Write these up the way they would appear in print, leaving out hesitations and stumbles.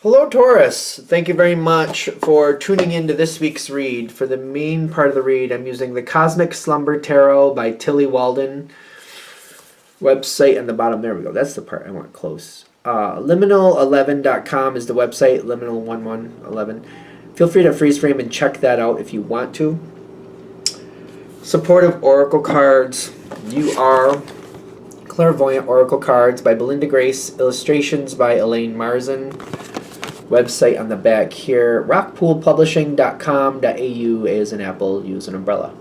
Hello, Taurus. Thank you very much for tuning into this week's read. For the main part of the read, I'm using the Cosmic Slumber Tarot by Tilly Walden. Website on the bottom. There we go. That's the part I want close. Liminal11.com is the website. Liminal1111. Feel free to freeze frame and check that out if you want to. Supportive Oracle cards. You are Clairvoyant Oracle cards by Belinda Grace. Illustrations by Elaine Marzin. Website on the back here. rockpoolpublishing.com.au. A as an apple. Use an umbrella.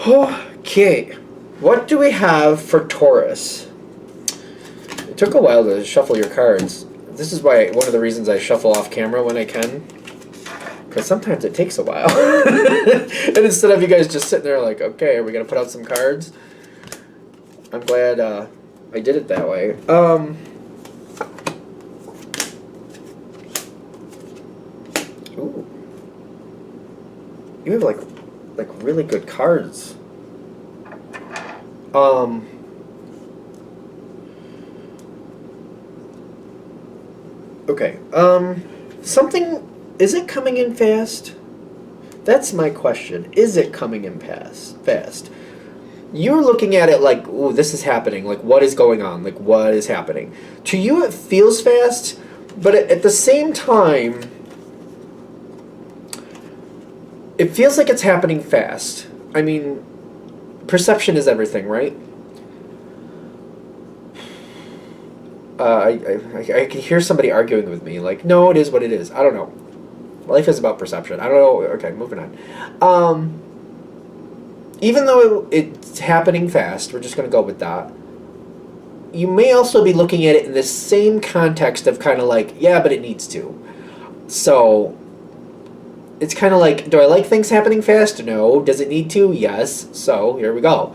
Okay. What do we have for Taurus? It took a while to shuffle your cards. This is why one of the reasons I shuffle off camera when I can. Because sometimes it takes a while. And instead of you guys just sitting there like, okay, are we going to put out some cards? I'm glad I did it that way. Ooh. You have like really good cards. Okay. Something, is it coming in fast? That's my question. Is it coming in fast? You're looking at it like, ooh, this is happening. Like, what is going on? Like, what is happening? To you, it feels fast, but at the same time, it feels like it's happening fast. I mean, perception is everything, right? I can hear somebody arguing with me, like, no, it is what it is. I don't know. Life is about perception. I don't know. Okay, moving on. Even though it's happening fast, we're just going to go with that. You may also be looking at it in the same context of kind of like, yeah, but it needs to. So, it's kind of like, do I like things happening fast? No. Does it need to? Yes. So, here we go.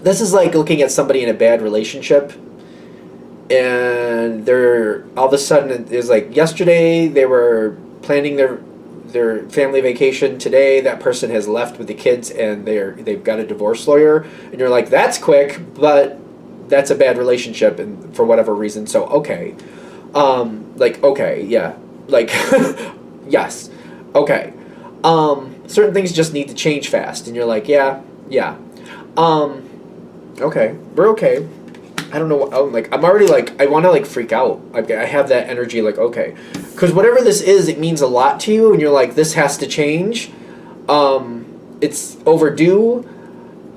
This is like looking at somebody in a bad relationship, and they're all of a sudden it's like yesterday they were planning their family vacation. Today that person has left with the kids and they've got a divorce lawyer, and you're like, that's quick, but that's a bad relationship and for whatever reason. So okay, like okay, yeah, like yes, okay. Certain things just need to change fast, and you're like, yeah. Okay, we're okay. I don't know what, I'm already like, I want to like freak out. I have that energy like, okay. Because whatever this is, it means a lot to you, and you're like, this has to change. It's overdue.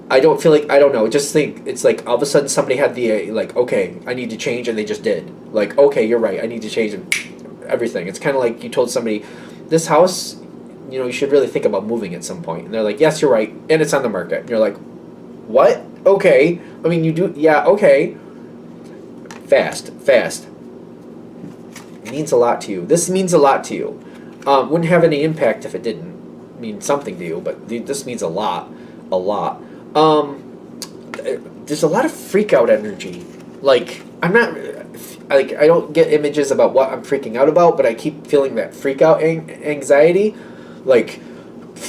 I don't feel like, I don't know, just think, it's like all of a sudden somebody had the, like, okay, I need to change, and they just did. Like, okay, you're right, I need to change everything. It's kind of like you told somebody, this house, you know, you should really think about moving at some point. And they're like, yes, you're right, and it's on the market. And you're like, what? Okay. I mean, you do, yeah, okay. Fast. It means a lot to you. This means a lot to you. Wouldn't have any impact if it didn't mean something to you, but this means a lot. There's a lot of freak out energy. Like, I'm not, like, I don't get images about what I'm freaking out about, but I keep feeling that freak out anxiety. Like,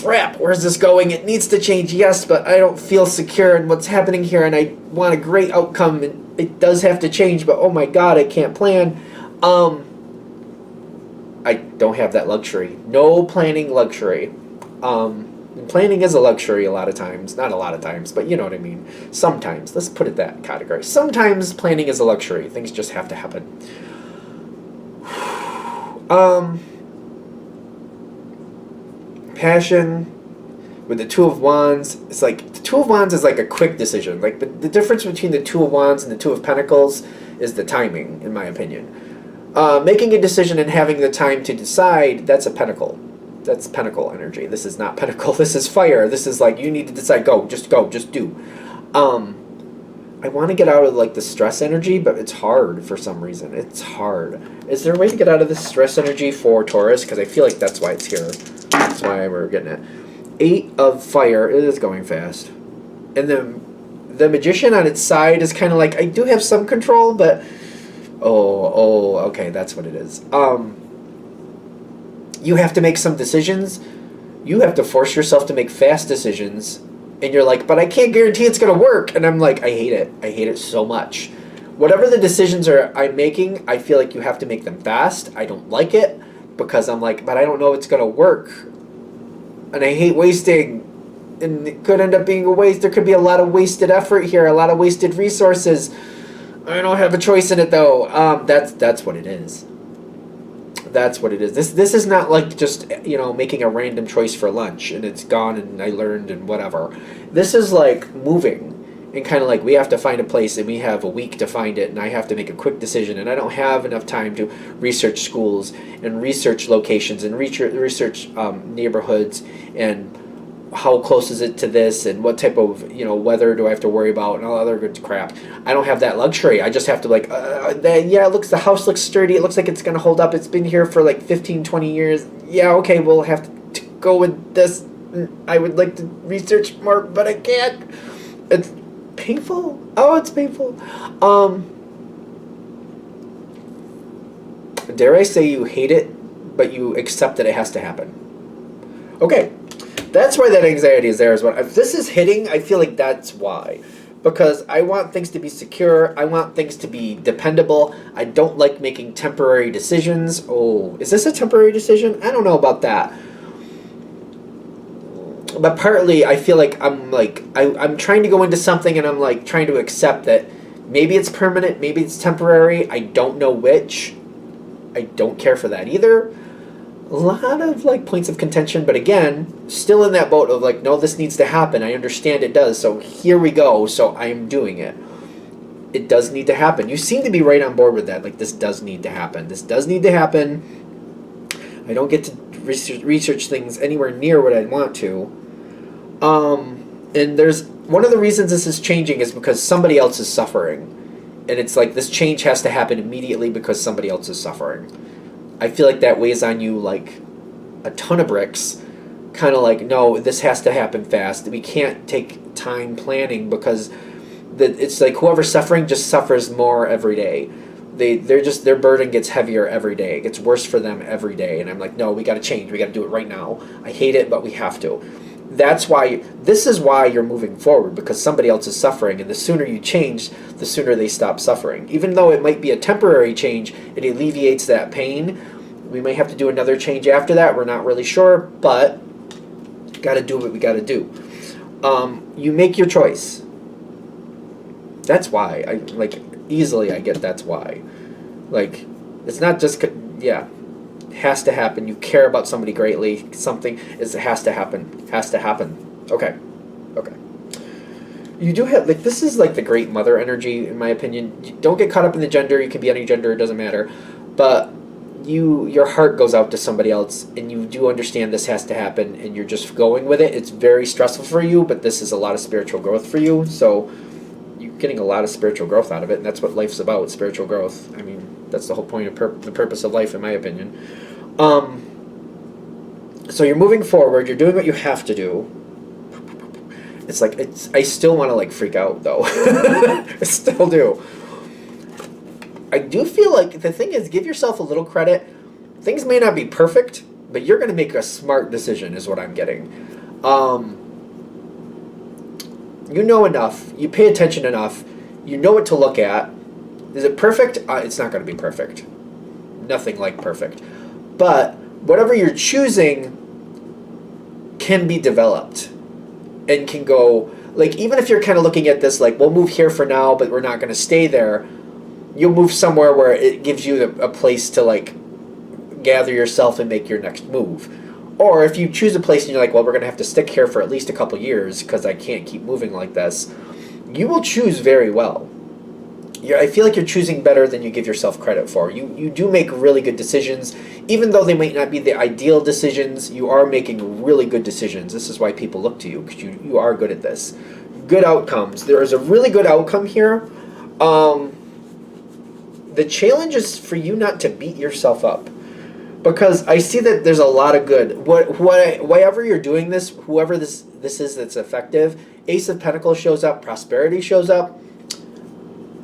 crap, where's this going? It needs to change, yes, but I don't feel secure in what's happening here, and I want a great outcome, and it does have to change, but oh my god, I can't plan. I don't have that luxury. No planning luxury. Planning is a luxury a lot of times. Not a lot of times, but you know what I mean. Sometimes. Let's put it that category. Sometimes planning is a luxury. Things just have to happen. Passion with the Two of Wands, it's like the Two of Wands is like a quick decision. Like the difference between the Two of Wands and the Two of Pentacles is the timing, in my opinion. Making a decision and having the time to decide, that's a Pentacle. That's Pentacle energy. This is not Pentacle. This is fire. This is like, you need to decide. Go, just do. I want to get out of like the stress energy, but it's hard for some reason. It's hard. Is there a way to get out of this stress energy for Taurus? Because I feel like that's why it's here. That's why we're getting it. 8 of fire. It is going fast. And the magician on its side is kind of like, I do have some control, but okay, that's what it is. You have to make some decisions. You have to force yourself to make fast decisions. And you're like, but I can't guarantee it's going to work. And I'm like, I hate it. I hate it so much. Whatever the decisions I'm making, I feel like you have to make them fast. I don't like it because I'm like, but I don't know if it's going to work. And I hate wasting. And it could end up being a waste. There could be a lot of wasted effort here, a lot of wasted resources. I don't have a choice in it though. That's what it is. That's what it is. This is not like just, making a random choice for lunch and it's gone and I learned and whatever. This is like moving and kind of like we have to find a place and we have a week to find it and I have to make a quick decision and I don't have enough time to research schools and research locations and research neighborhoods and how close is it to this and what type of weather do I have to worry about and all other good crap. I don't have that luxury. I just have to the house looks sturdy. It looks like it's going to hold up. It's been here for like 15, 20 years. Yeah, okay, we'll have to go with this. I would like to research more, but I can't. It's painful. Oh, it's painful. Dare I say you hate it, but you accept that it has to happen. Okay. That's why that anxiety is there as well. If this is hitting, I feel like that's why. Because I want things to be secure. I want things to be dependable. I don't like making temporary decisions. Oh, is this a temporary decision? I don't know about that. But partly, I feel like I'm trying to go into something and I'm like trying to accept that maybe it's permanent, maybe it's temporary. I don't know which. I don't care for that either. A lot of points of contention, but again, still in that boat of no, this needs to happen. I understand it does, so here we go. So I am doing it. It does need to happen. You seem to be right on board with that. This does need to happen. This does need to happen. I don't get to research things anywhere near what I want to. And there's one of the reasons this is changing is because somebody else is suffering, and it's this change has to happen immediately because somebody else is suffering. I feel like that weighs on you like a ton of bricks. Kind of no, this has to happen fast. We can't take time planning because it's whoever's suffering just suffers more every day. Their burden gets heavier every day. It gets worse for them every day. And I'm like, no, we got to change. We got to do it right now. I hate it, but we have to. This is why you're moving forward, because somebody else is suffering, and the sooner you change, the sooner they stop suffering. Even though it might be a temporary change, it alleviates that pain. We may have to do another change after that. We're not really sure, but got to do what we got to do. You make your choice. That's why. Easily I get that's why. It's not just, yeah. Has to happen. You care about somebody greatly. It has to happen. Has to happen. Okay. You do have this is the great mother energy in my opinion. Don't get caught up in the gender. You can be any gender. It doesn't matter. But your heart goes out to somebody else, and you do understand this has to happen, and you're just going with it. It's very stressful for you, but this is a lot of spiritual growth for you. So you're getting a lot of spiritual growth out of it, and that's what life's about. Spiritual growth. I mean, that's the whole point of the purpose of life, in my opinion. So you're moving forward. You're doing what you have to do. I still want to freak out though. I still do. I do feel the thing is, give yourself a little credit. Things may not be perfect, but you're going to make a smart decision, is what I'm getting. You know enough. You pay attention enough. You know what to look at. Is it perfect? It's not going to be perfect. Nothing like perfect. But whatever you're choosing can be developed and can go, even if you're kind of looking at this, we'll move here for now, but we're not going to stay there. You'll move somewhere where it gives you a place to, gather yourself and make your next move. Or if you choose a place and you're we're going to have to stick here for at least a couple years because I can't keep moving like this, you will choose very well. I feel like you're choosing better than you give yourself credit for. You do make really good decisions. Even though they might not be the ideal decisions, you are making really good decisions. This is why people look to you, because you are good at this. Good outcomes. There is a really good outcome here. The challenge is for you not to beat yourself up. Because I see that there's a lot of good. Whatever you're doing this, whoever this is that's effective, Ace of Pentacles shows up, prosperity shows up.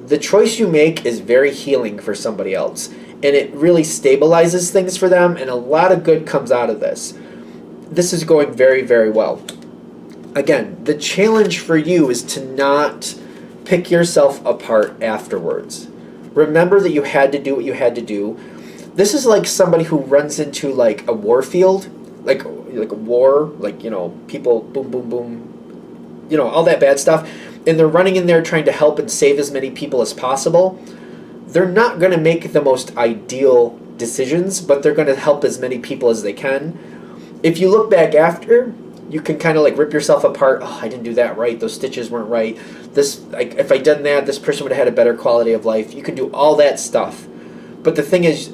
The choice you make is very healing for somebody else, and it really stabilizes things for them, and a lot of good comes out of this. This is going very, very well. Again, the challenge for you is to not pick yourself apart afterwards. Remember that you had to do what you had to do. This is like somebody who runs into like a war field, like a war, like, you know, people boom boom boom, you know, all that bad stuff, and they're running in there trying to help and save as many people as possible. They're not going to make the most ideal decisions, but they're going to help as many people as they can. If you look back after, you can kind of like rip yourself apart. Oh, I didn't do that right. Those stitches weren't right. This, like, if I'd done that, this person would have had a better quality of life. You can do all that stuff. But the thing is,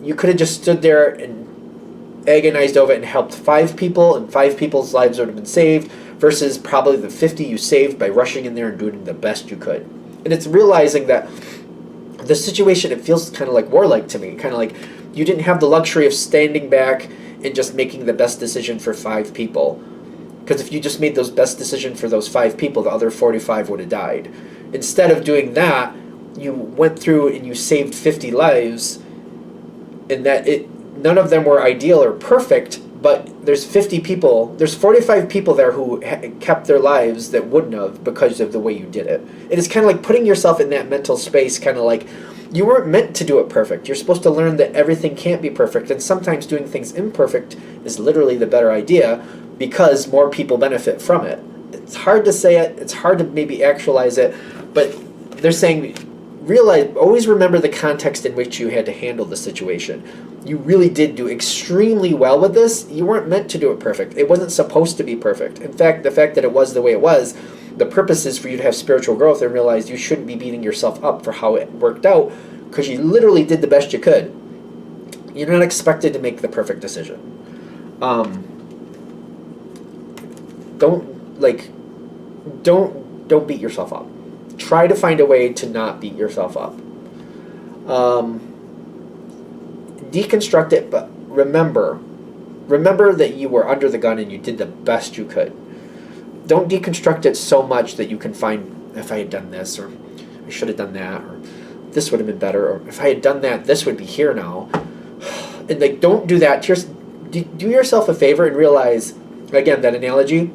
you could have just stood there and agonized over it and helped 5 people, and 5 people's lives would have been saved, versus probably the 50 you saved by rushing in there and doing the best you could. And it's realizing that the situation, it feels kind of like warlike to me. Kind of like you didn't have the luxury of standing back and just making the best decision for 5 people. Because if you just made those best decision for those 5 people, the other 45 would have died. Instead of doing that, you went through and you saved 50 lives, and that none of them were ideal or perfect, but there's 50 people, there's 45 people there who kept their lives that wouldn't have because of the way you did it. And it's kind of like putting yourself in that mental space, kind of like you weren't meant to do it perfect. You're supposed to learn that everything can't be perfect, and sometimes doing things imperfect is literally the better idea because more people benefit from it. It's hard to say it, it's hard to maybe actualize it, but they're saying, always remember the context in which you had to handle the situation. You really did do extremely well with this. You weren't meant to do it perfect. It wasn't supposed to be perfect. In fact, the fact that it was the way it was, the purpose is for you to have spiritual growth and realize you shouldn't be beating yourself up for how it worked out, because you literally did the best you could. You're not expected to make the perfect decision. Don't beat yourself up. Try to find a way to not beat yourself up. Deconstruct it, but remember that you were under the gun and you did the best you could. Don't deconstruct it so much that you can find, if I had done this, or I should have done that, or this would have been better, or if I had done that, this would be here now. And like, don't do that. Just do yourself a favor and realize, again, that analogy,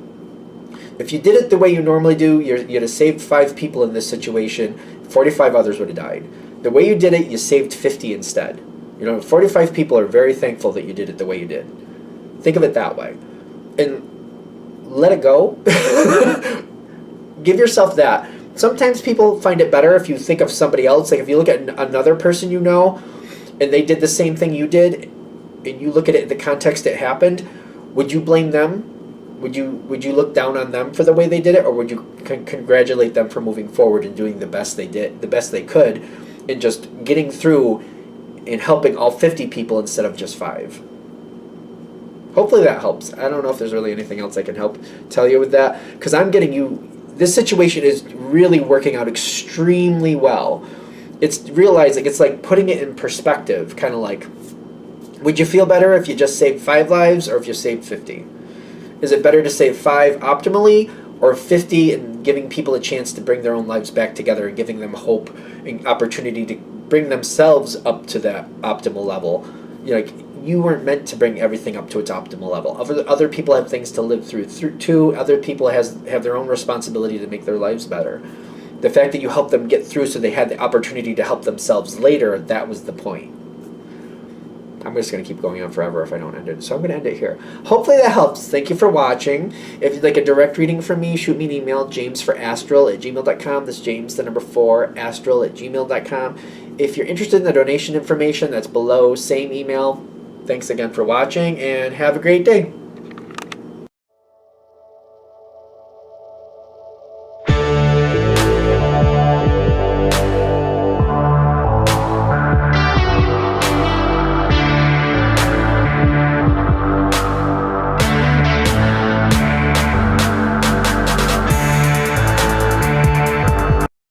if you did it the way you normally do, you'd have saved 5 people in this situation, 45 others would have died. The way you did it, you saved 50 instead. 45 people are very thankful that you did it the way you did. Think of it that way. And let it go. Give yourself that. Sometimes people find it better if you think of somebody else. Like if you look at another person you know, and they did the same thing you did, and you look at it in the context it happened, would you blame them? Would you look down on them for the way they did it, or would you congratulate them for moving forward and doing the best they did, the best they could, and just getting through and helping all 50 people instead of just 5? Hopefully that helps. I don't know if there's really anything else I can help tell you with that, because I'm getting you. This situation is really working out extremely well. It's realizing, it's like putting it in perspective, kind of like, would you feel better if you just saved 5 lives or if you saved 50? Is it better to save 5 optimally, or 50 and giving people a chance to bring their own lives back together and giving them hope and opportunity to bring themselves up to that optimal level? You weren't meant to bring everything up to its optimal level. Other people have things to live through too. Other people have their own responsibility to make their lives better. The fact that you helped them get through so they had the opportunity to help themselves later, that was the point. I'm just going to keep going on forever if I don't end it. So I'm going to end it here. Hopefully that helps. Thank you for watching. If you'd like a direct reading from me, shoot me an email, jamesforastral@gmail.com. That's James, the number 4, astral@gmail.com. If you're interested in the donation information, that's below, same email. Thanks again for watching, and have a great day.